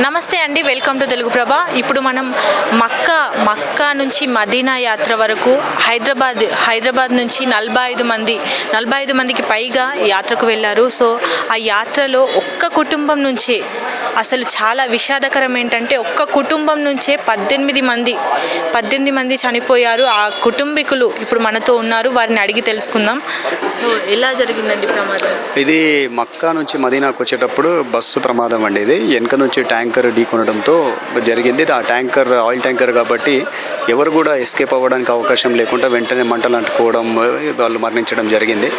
నమస్తే అండి, welcome to Telugu ప్రభ. ఇప్పుడు మనం మక్కా నుంచి మదీనా యాత్ర వరకు హైదరాబాద్ నుంచి 45 మందికి పైగా యాత్రకు వెళ్ళారు. సో ఆ యాత్రలో ఒక్క కుటుంబం నుంచే అసలు చాలా విషాదకరం ఏంటంటే ఒక్క కుటుంబం నుంచే 18 మంది చనిపోయారు. ఆ కుటుంబీకులు ఇప్పుడు మనతో ఉన్నారు, వారిని అడిగి తెలుసుకుందాం. సో ఎలా జరిగిందండి ప్రమాదం? ఇది మక్కా నుంచి మదీనాకు వచ్చేటప్పుడు బస్సు ప్రమాదం అండి. ఇది వెనక నుంచి ట్యాంకర్ ఢీకొనడంతో జరిగింది. ఆ ట్యాంకర్ ఆయిల్ ట్యాంకర్ కాబట్టి ఎవరు కూడా ఎస్కేప్ అవ్వడానికి అవకాశం లేకుండా వెంటనే మంటలు అంటుకోవడం, వాళ్ళు మరణించడం జరిగింది.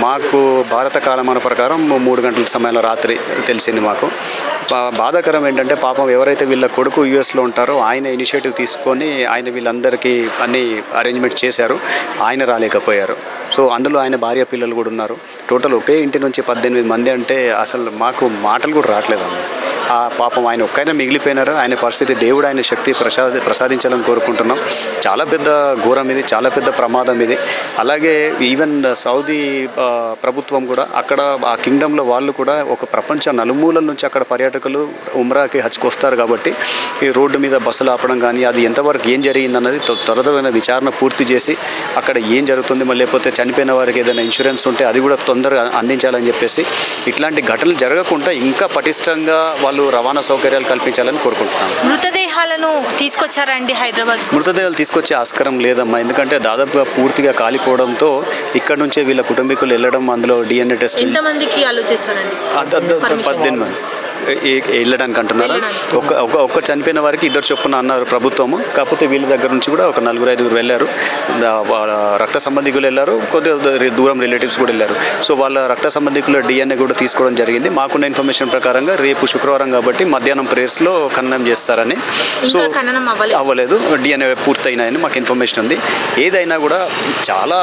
మాకు భారత కాలమాన ప్రకారం 3 గంటల సమయంలో రాత్రి తెలిసింది. మాకు బాధాకరం ఏంటంటే పాపం ఎవరైతే వీళ్ళ కొడుకు యూఎస్లో ఉంటారో ఆయన ఇనిషియేటివ్ తీసుకొని ఆయన వీళ్ళందరికీ అన్ని అరేంజ్మెంట్ చేశారు. ఆయన రాలేకపోయారు. సో అందులో ఆయన భార్య పిల్లలు కూడా ఉన్నారు. టోటల్ ఒకే ఇంటి నుంచి 18 మంది అంటే అసలు మాకు మాటలు కూడా రావట్లేదు. ఆ పాపం ఆయన ఒక్కైనా మిగిలిపోయినారు. ఆయన పరిస్థితి దేవుడు ఆయన శక్తి ప్రసాదించాలని కోరుకుంటున్నాం. చాలా పెద్ద ఘోరం ఇది, చాలా పెద్ద ప్రమాదం ఇది. అలాగే ఈవెన్ సౌదీ ప్రభుత్వం కూడా అక్కడ ఆ కింగ్డమ్లో వాళ్ళు కూడా ఒక ప్రపంచ నలుమూలల నుంచి అక్కడ పర్యాటకులు ఉమ్రాకి హజ్కి వస్తారు కాబట్టి ఈ రోడ్డు మీద బస్సులు ఆపడం కానీ అది ఎంతవరకు ఏం జరిగిందన్నది త్వరతమైన విచారణ పూర్తి చేసి అక్కడ ఏం జరుగుతుంది, మళ్ళీ లేకపోతే చనిపోయిన వారికి ఏదైనా ఇన్సూరెన్స్ ఉంటే అది కూడా తొందరగా అందించాలని చెప్పేసి ఇట్లాంటి ఘటనలు జరగకుండా ఇంకా పటిష్టంగా వాళ్ళు రవాణా సౌకర్యాలు కల్పించాలని కోరుకుంటున్నాను. మృతదేహాలను తీసుకొచ్చారండి హైదరాబాద్? మృతదేహాలు తీసుకొచ్చే ఆస్కారం లేదమ్మా. ఎందుకంటే దాదాపుగా పూర్తిగా కాలిపోవడంతో ఇక్కడ నుంచే వీళ్ళ కుటుంబీకులు వెళ్ళడం, అందులో DNA టెస్ట్. ఎంతమందికి అలో చేశారండి? 18 మంది వెళ్ళడానికి అంటున్నారు. ఒక్క చనిపోయిన వారికి 2 చొప్పున అన్నారు ప్రభుత్వము. కాకపోతే వీళ్ళ దగ్గర నుంచి కూడా ఒక 4-5 వెళ్ళారు. రక్త సంబంధికులు వెళ్ళారు, కొద్దిగా దూరం రిలేటివ్స్ కూడా వెళ్ళారు. సో వాళ్ళ రక్త సంబంధికుల DNA కూడా తీసుకోవడం జరిగింది. మాకున్న ఇన్ఫర్మేషన్ ప్రకారంగా రేపు శుక్రవారం కాబట్టి మధ్యాహ్నం ప్రేస్లో ఖననం చేస్తారని. సో అవ్వలేదు, DNA పూర్తయినాయని మాకు ఇన్ఫర్మేషన్ ఉంది. ఏదైనా కూడా చాలా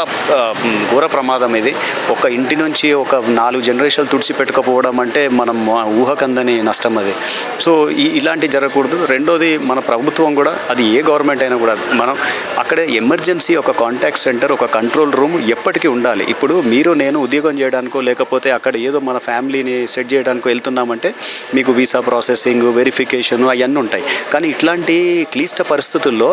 ఘోర ప్రమాదం ఇది. ఒక ఇంటి నుంచి ఒక 4 జనరేషన్లు తుడిచిపెట్టుకపోవడం అంటే మనం ఊహకందని నష్టం అది. సో ఇలాంటి జరగకూడదు. రెండోది మన ప్రభుత్వం కూడా, అది ఏ గవర్నమెంట్ అయినా కూడా, మనం అక్కడే ఎమర్జెన్సీ ఒక కాంటాక్ట్ సెంటర్, ఒక కంట్రోల్ రూమ్ ఎప్పటికీ ఉండాలి. ఇప్పుడు మీరు నేను ఉద్యోగం చేయడానికో లేకపోతే అక్కడ ఏదో మన ఫ్యామిలీని సెట్ చేయడానికో వెళ్తున్నామంటే మీకు వీసా ప్రాసెసింగ్, వెరిఫికేషన్ అవన్నీ ఉంటాయి. కానీ ఇట్లాంటి క్లిష్ట పరిస్థితుల్లో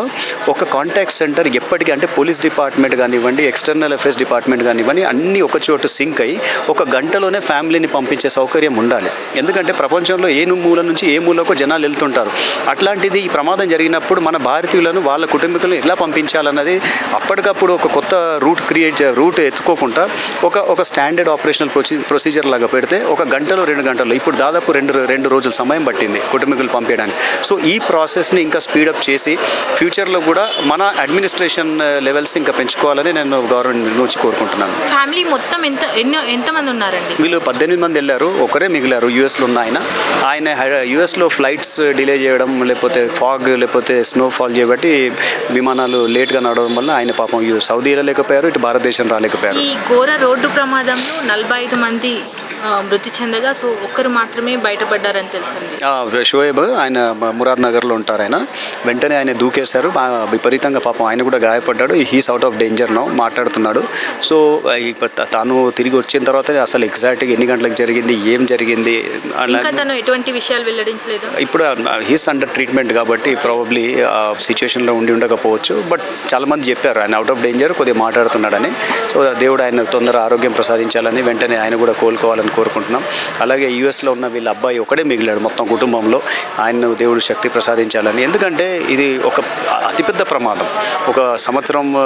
ఒక కాంటాక్ట్ సెంటర్ ఎప్పటికీ, అంటే పోలీస్ డిపార్ట్మెంట్ కానివ్వండి, ఎక్స్టర్నల్ అఫేర్స్ డిపార్ట్మెంట్ కానివ్వండి, అన్నీ ఒక చోటు సింక్ అయ్యి ఒక గంటలోనే ఫ్యామిలీని పంపించే సౌకర్యం ఉండాలి. ఎందుకంటే ప్రపంచంలో ఏ మూల నుంచి ఏ మూలకు జనాలు వెళ్తుంటారు. అట్లాంటిది ఈ ప్రమాదం జరిగినప్పుడు మన భారతీయులను వాళ్ళ కుటుంబీకులను ఎలా పంపించాలన్నది అప్పటికప్పుడు ఒక కొత్త రూట్ ఎత్తుకోకుండా ఒక స్టాండర్డ్ ఆపరేషనల్ ప్రొసీజర్ లాగా పెడితే ఒక గంటలో 2 గంటల్లో, ఇప్పుడు దాదాపు రెండు రోజుల సమయం పట్టింది కుటుంబీకులు పంపించడానికి. సో ఈ ప్రాసెస్ని ఇంకా స్పీడప్ చేసి ఫ్యూచర్లో కూడా మన అడ్మినిస్ట్రేషన్ లెవెల్స్ ఇంకా పెంచుకోవాలని నేను గవర్నమెంట్ నుంచి కోరుకుంటున్నాను. ఫ్యామిలీ మొత్తం ఎంతమంది ఉన్నారండి? వీళ్ళు 18 మంది వెళ్ళారు, ఒకరే మిగిలారు యూఎస్లో ఉన్న ఆయన యూఎస్లో ఫ్లైట్స్ డిలే చేయడం, లేకపోతే ఫాగ్, లేకపోతే స్నోఫాల్ చేయబట్టి విమానాలు లేట్గా నడవడం వల్ల ఆయన పాపం సౌదీ వెళ్ళలేకపోయారు, ఇటు భారతదేశం రాలేకపోయారు. ఈ ఘోర రోడ్డు ప్రమాదంలో 45 మంది మృతి చెందగా సో ఒక్కరు మాత్రమే బయటపడ్డారని తెలిసింది. షోయబ్, ఆయన మురాద్ నగర్లో ఉంటారు. ఆయన వెంటనే ఆయన దూకేశారు విపరీతంగా. పాపం ఆయన కూడా గాయపడ్డాడు. He's out of danger now, మాట్లాడుతున్నాడు. సో తాను తిరిగి వచ్చిన తర్వాత అసలు ఎగ్జాక్ట్గా ఎన్ని గంటలకు జరిగింది, ఏం జరిగింది, తను ఎటువంటి విషయాలు వెల్లడించలేదు. ఇప్పుడు హీస్ అండర్ ట్రీట్మెంట్ కాబట్టి ప్రాబబ్లీ సిచ్యువేషన్లో ఉండకపోవచ్చు. బట్ చాలామంది చెప్పారు ఆయన అవుట్ ఆఫ్ డేంజర్, కొద్దిగా మాట్లాడుతున్నాడని. సో దేవుడు ఆయన తొందర ఆరోగ్యం ప్రసాదించాలని, వెంటనే ఆయన కూడా కోలుకోవాలని కోరుకుంటున్నాం. అలాగే యూఎస్లో ఉన్న వీళ్ళ అబ్బాయి ఒకడే మిగిలాడు మొత్తం కుటుంబంలో. ఆయన్ను దేవుడు శక్తి ప్రసాదించాలని. ఎందుకంటే ఇది ఒక అతిపెద్ద ప్రమాదం. ఒక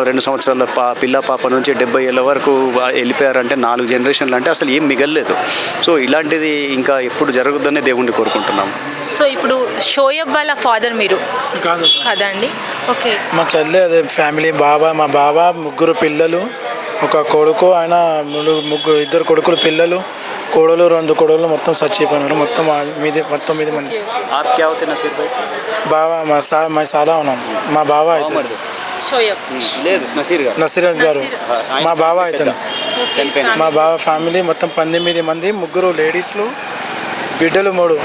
2 సంవత్సరాల పిల్ల పాప నుంచి 70 ఏళ్ళ వరకు వెళ్ళిపోయారంటే 4 జనరేషన్లు అంటే అసలు ఏం మిగలలేదు. సో ఇలాంటిది ఇంకా ఎప్పుడు జరగదని దేవుణ్ణి కోరుకుంటున్నాం. సో ఇప్పుడు షోయబ్ వాళ్ళ ఫాదర్ మీరు కాదా అండి? ఓకే. మా చెల్లి, అదే ఫ్యామిలీ, మా బాబా 3 పిల్లలు, ఒక కొడుకు, ఆయన 2 కొడుకులు, పిల్లలు, కోడలు, 2 కోడలు మొత్తం చచ్చిపోయినారు. మొత్తం 9 మంది. బాబా మా సాలా ఉన్నాం. మా బాబా అవుతుంది నసీర్ గారు, మా బాబా అవుతుంది. మా బాబా ఫ్యామిలీ మొత్తం 18 మంది, 3 లేడీస్లు, బిడ్డలు 3,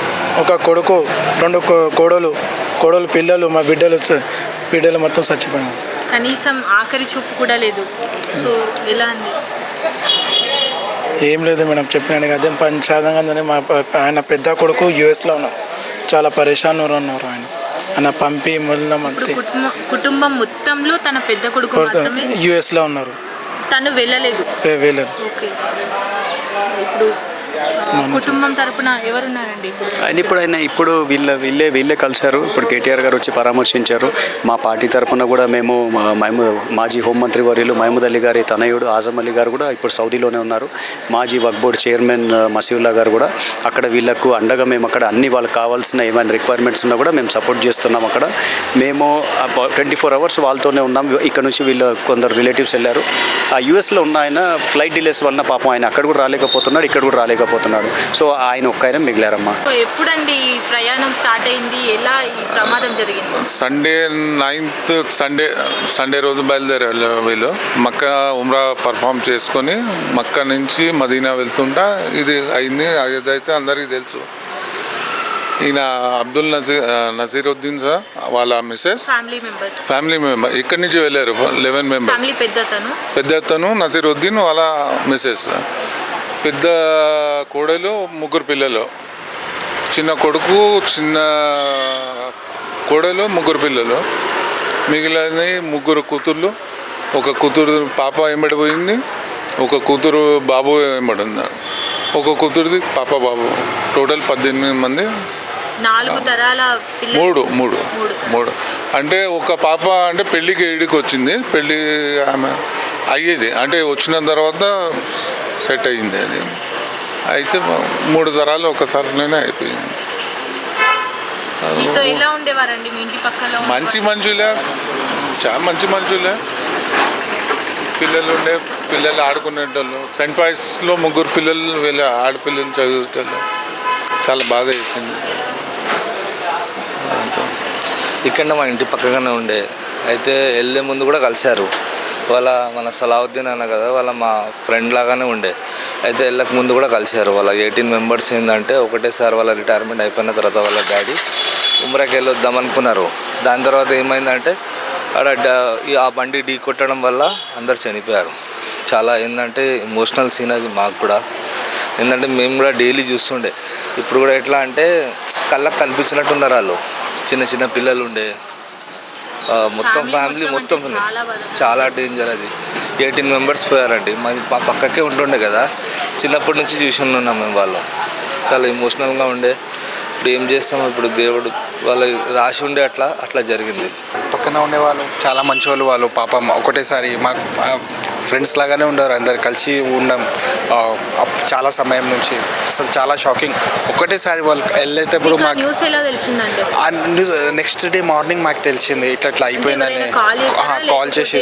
ఒక కొడుకు, 2 కోడలు పిల్లలు, మా బిడ్డలు మొత్తం చచ్చిపోయినారు. కనీసం ఆఖరి చూపు కూడా లేదు. సో ఎలా అండి? ఏం లేదు మేడం, చెప్పినాను కదా. పంచాదంగానే ఆయన పెద్ద కొడుకు యూఎస్లో ఉన్నాం, చాలా పరేషాన్ ఉన్నారు ఆయన పంపి మొదలం ఇప్పుడు అంతే. కుటుంబం మొత్తంలో తన పెద్ద కొడుకు మాత్రమే యుఎస్లో ఉన్నారు, తను వెళ్ళలేదు. వెళ్ళరు. ఓకే, ఇప్పుడు కుటుంబం తరపున ఎవరున్నారండి ఇప్పుడు? ఇప్పుడు వీళ్ళే కలిశారు. ఇప్పుడు కేటీఆర్ గారు వచ్చి పరామర్శించారు. మా పార్టీ తరపున కూడా మేము మాజీ హోంమంత్రి వర్యులు మహమూద్ అలీ గారి తనయుడు ఆజం అలీ గారు కూడా ఇప్పుడు సౌదీలోనే ఉన్నారు. మాజీ వక్ఫ్ బోర్డ్ చైర్మన్ మసీవుల్లా గారు కూడా అక్కడ వీళ్ళకు అండగా మేము అక్కడ అన్ని వాళ్ళకి కావాల్సిన ఏమైనా రిక్వైర్మెంట్స్ ఉన్నా కూడా మేము సపోర్ట్ చేస్తున్నాం. అక్కడ మేము 24 hours వాళ్ళతోనే ఉన్నాం. ఇక్కడ నుంచి వీళ్ళు కొందరు రిలేటివ్స్ వెళ్ళారు. ఆ యూఎస్లో ఉన్న ఆయన ఫ్లైట్ డిలేస్ వలన పాపం ఆయన అక్కడ కూడా రాలేకపోతున్నాడు, ఇక్కడ కూడా రాలేకపోతున్నాడు. సో ఆయన ఒక్క ఆయన మిగిలారమ్మా. ఎప్పుడండి ఈ ప్రయాణం స్టార్ట్ అయింది, ఎలా ఈ ప్రమాదం జరిగింది? సండే 9th సండే రోజు బయలుదేరారు వీళ్ళు. మక్కా ఉమ్రా పర్ఫామ్ చేసుకొని మక్కా నుంచి మదీనా వెళ్తుంటా ఇది అయింది. అదైతే అందరికీ తెలుసు. ఈయన అబ్దుల్ నజీరుద్దీన్ సార్ వాళ్ళ మిస్సెస్ ఫ్యామిలీ మెంబర్ ఇక్కడి నుంచి వెళ్ళారు. 11 మెంబర్. పెద్దతను నజీరుద్దీన్ వాళ్ళ మిస్సెస్, పెద్ద కోడలు, 3 పిల్లలు, చిన్న కొడుకు, చిన్న కోడలు, 3 పిల్లలు, మిగిలిన 3 కూతుర్లు. ఒక కూతురు పాప వెంబడిపోయింది, ఒక కూతురు బాబు వెంబడి ఉంది, ఒక కూతురుది పాప బాబు. టోటల్ 18 మంది. 4 తరాల మూడు అంటే ఒక పాప అంటే పెళ్ళికి ఏడికి వచ్చింది. పెళ్ళి ఆమె అయ్యేది అంటే వచ్చిన తర్వాత సెట్ అయ్యింది. అది అయితే 3 తరాలు ఒకసారిలోనే అయిపోయింది. మంచి మనుషులే, చాలా మంచి మనుషులే. పిల్లలు ఆడుకునేటోళ్ళు. సెంట్ పాయిస్లో 3 పిల్లలు వీళ్ళ ఆడపిల్లలు చదివేటోళ్ళు. చాలా బాధ వేసింది. ఇక్కడ మా ఇంటి పక్కగానే ఉండే, అయితే వెళ్ళే ముందు కూడా కలిశారు. మన సలావుద్దీన్ అన్న కదా, మా ఫ్రెండ్ లాగానే ఉండే. అయితే వెళ్ళక ముందు కూడా కలిశారు. 18 మెంబర్స్ ఏంటంటే ఒకటేసారి వాళ్ళ రిటైర్మెంట్ అయిపోయిన తర్వాత వాళ్ళ డాడీ ఉమ్రాకి వెళ్ళొద్దాం అనుకున్నారు. దాని తర్వాత ఏమైందంటే ఆ బండి ఢీ కొట్టడం వల్ల అందరు చనిపోయారు. చాలా ఏంటంటే ఎమోషనల్ సీన్ అది మాకు కూడా. ఏంటంటే మేము కూడా డైలీ చూస్తుండే. ఇప్పుడు కూడా ఎట్లా అంటే కళ్ళకు కనిపించినట్టున్నారు వాళ్ళు. చిన్న పిల్లలు ఉండే, మొత్తం ఫ్యామిలీ మొత్తం చాలా డేంజర్. అది 18 మెంబర్స్ పోయారండి. మా పక్కకే ఉంటుండే కదా, చిన్నప్పటి నుంచి చూసి ఉన్నాం మేము. వాళ్ళు చాలా ఎమోషనల్గా ఉండే. ఇప్పుడు ఏం చేస్తాం, ఇప్పుడు దేవుడు వాళ్ళ రాసి ఉండే అట్లా జరిగింది. పక్కన ఉండేవాళ్ళు చాలా మంచి వాళ్ళు. పాపం ఒకటేసారి మాకు ఫ్రెండ్స్ లాగానే ఉండరు, అందరు కలిసి ఉన్నాం చాలా సమయం నుంచి. అసలు చాలా షాకింగ్. ఒకటేసారి వాళ్ళు వెళ్ళేటప్పుడు మాకు నెక్స్ట్ డే మార్నింగ్ మాకు తెలిసింది ఇట్లా అయిపోయిందని. కాల్ చేసి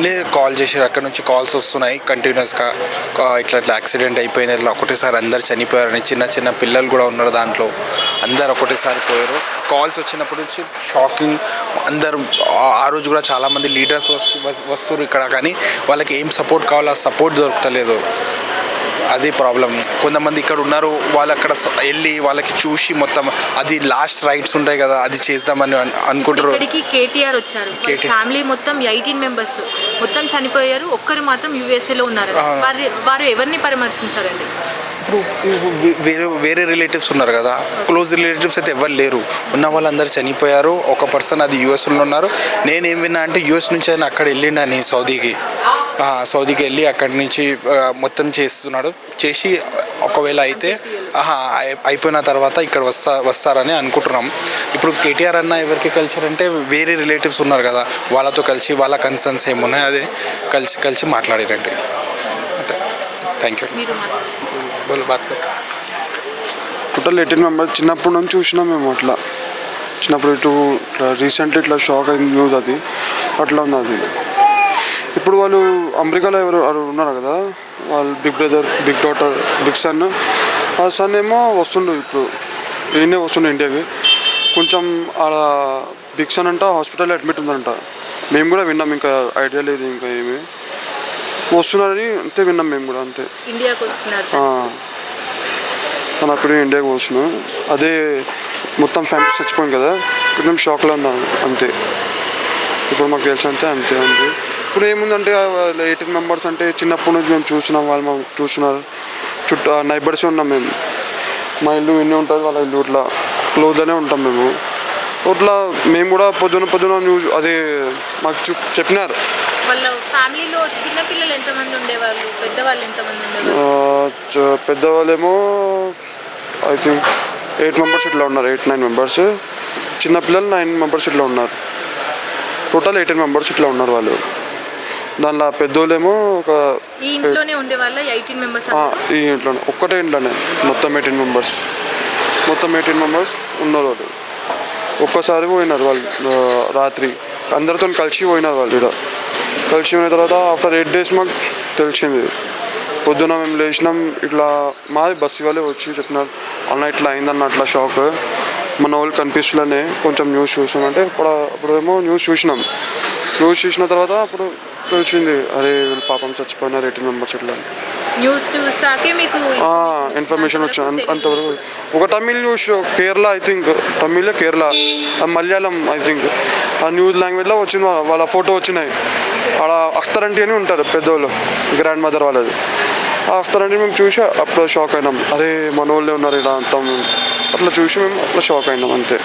లేదు, కాల్ చేసారు. అక్కడ నుంచి కాల్స్ వస్తున్నాయి కంటిన్యూస్గా, ఇట్లా యాక్సిడెంట్ అయిపోయింది, ఇట్లా ఒకటేసారి అందరు చనిపోయారని. చిన్న పిల్లలు కూడా ఉన్నారు దాంట్లో. అందరు ఒకటేసారి పోయారు. కాల్స్ వచ్చినప్పటి నుంచి షాకింగ్. అందరు ఆ రోజు కూడా చాలామంది లీడర్స్ వస్తారు ఇక్కడ, కానీ వాళ్ళకి ఏం సపోర్ట్ కావాలో ఆ సపోర్ట్ దొరకలేదు. అది ప్రాబ్లం. కొంతమంది ఇక్కడ ఉన్నారు, వాళ్ళు అక్కడ వెళ్ళి వాళ్ళకి చూసి మొత్తం అది లాస్ట్ రైట్స్ ఉంటాయి కదా, అది చేద్దామని అనుకుంటారు. కేటీఆర్ వచ్చారు, ఫ్యామిలీ మొత్తం 18 మెంబర్స్ మొత్తం చనిపోయారు. ఒక్కరు మాత్రం యూఎస్ఏలో ఉన్నారు. వారు ఎవరిని పరామర్శించారండి? ఇప్పుడు వేరే రిలేటివ్స్ ఉన్నారు కదా, క్లోజ్ రిలేటివ్స్ అయితే ఎవరు లేరు. ఉన్న వాళ్ళందరూ చనిపోయారు. ఒక పర్సన్ అది యూఎస్లో ఉన్నారు. నేనేం విన్నా అంటే యూఎస్ నుంచి ఆయన అక్కడ వెళ్ళిండని సౌదీకి వెళ్ళి అక్కడి నుంచి మొత్తం చేస్తున్నాడు. చేసి ఒకవేళ అయితే అయిపోయిన తర్వాత ఇక్కడ వస్తారని అనుకుంటున్నాం. ఇప్పుడు కేటీఆర్ అన్న ఎవరికి కలిసారంటే వేరే రిలేటివ్స్ ఉన్నారు కదా, వాళ్ళతో కలిసి వాళ్ళ కన్సర్న్స్ ఏమున్నాయి అదే కలిసి మాట్లాడారండి. Thank you. Total 18 members. చిన్నప్పటి నుంచి చూసినాం మేము. అట్లా చిన్నప్పుడు ఇట్లా రీసెంట్లీ ఇట్లా షాక్ అయింది న్యూస్. అది అట్లా ఉంది. అది ఇప్పుడు వాళ్ళు అమెరికాలో ఎవరు ఉన్నారు కదా, వాళ్ళు big brother, big daughter, big son. ఆ సన్ ఏమో వస్తుండు, ఇప్పుడు ఈయనే వస్తుండే ఇండియాకి. కొంచెం ఆడ బిగ్ సన్ అంట హాస్పిటల్లో అడ్మిట్ ఉందంట. మేము కూడా విన్నాం, ఇంకా ఐడియా లేదు ఇంకా ఏమి వస్తున్నారని అంతే విన్నాం మేము కూడా. అంతే తను అప్పుడు ఇండియాకి వస్తున్నాం. అదే మొత్తం ఫ్యామిలీ చచ్చిపోయింది కదా, కొంచెం షాక్లో ఉందా అంతే. ఇప్పుడు మాకు తెలిసి అంతే ఉంది. ఇప్పుడు ఏముందంటే 18 మెంబర్స్ అంటే చిన్నప్పటి నుంచి మేము చూస్తున్నాం, వాళ్ళు మాకు చూస్తున్నారు. చుట్టూ నైబర్సే ఉన్నాం మేము. మా ఇల్లు ఇన్ని ఉంటుంది, వాళ్ళ ఇల్లు ఇట్లా క్లోజ్లోనే ఉంటాం మేము. ఇట్లా మేము కూడా పొద్దున న్యూస్ అది మాకు చెప్పినారు. వాళ్ళ ఫ్యామిలీలో చిన్న పిల్లలు ఎంతమంది ఉండేవాళ్ళు, పెద్దవాళ్ళు ఎంతమంది ఉండేవాళ్ళు? పెద్దవాళ్ళేమో ఐ థింక్ 8 మెంబర్స్ ఇట్లా ఉన్నారు, 8-9 మెంబర్స్. చిన్నపిల్లలు 9 మెంబర్స్ ఇట్లా ఉన్నారు. టోటల్ 18 మెంబర్స్ ఇట్లా ఉన్నారు వాళ్ళు. దానిలో పెద్దోళ్ళేమో ఒక ఈ ఇంట్లోనే ఉండేవాళ్ళ 18 మెంబర్స్? ఈ ఇంట్లోనే ఒక్కటే ఇంట్లోనే మొత్తం 18 మెంబర్స్ ఉన్నారు వాళ్ళు. ఒక్కసారి పోయినారు వాళ్ళు రాత్రి అందరితో కలిసి పోయినారు వాళ్ళు. ఇక్కడ కలిసి పోయిన తర్వాత ఆఫ్టర్ 8 days మాకు తెలిసింది. పొద్దున మేము లేచినాం, ఇట్లా మాది బస్సు వాళ్ళే వచ్చి చెప్పినారు అన్న ఇట్లా అయిందన్న, అట్లా షాక్. మన వాళ్ళు కనిపిస్తులనే కొంచెం న్యూస్ చూసామంటే అప్పుడేమో న్యూస్ చూసిన తర్వాత అప్పుడు తెలిసింది, అరే వీళ్ళు పాపం చచ్చిపోయినారు 18 మెంబర్స్ ఇట్లా. న్యూస్ చూసాకే మీకు ఇన్ఫర్మేషన్ వచ్చింది. అంతవరకు ఒక Tamil news, Kerala I think, Kerala Malayalam I think, ఆ న్యూస్ లాంగ్వేజ్లో వచ్చింది. వాళ్ళ ఫోటో వచ్చినాయి. అక్కడ అఖ్తర్ ఆంటీ అని ఉంటారు పెద్దోళ్ళు, గ్రాండ్ మదర్ వాళ్ళది. ఆ అఖ్తర్ ఆంటీ మేము చూసి అప్పుడు షాక్ అయినాం, అరే మన వాళ్ళే ఉన్నారు ఇలా అంతా. అట్లా చూసి మేము అట్లా షాక్ అయినాం అంతే.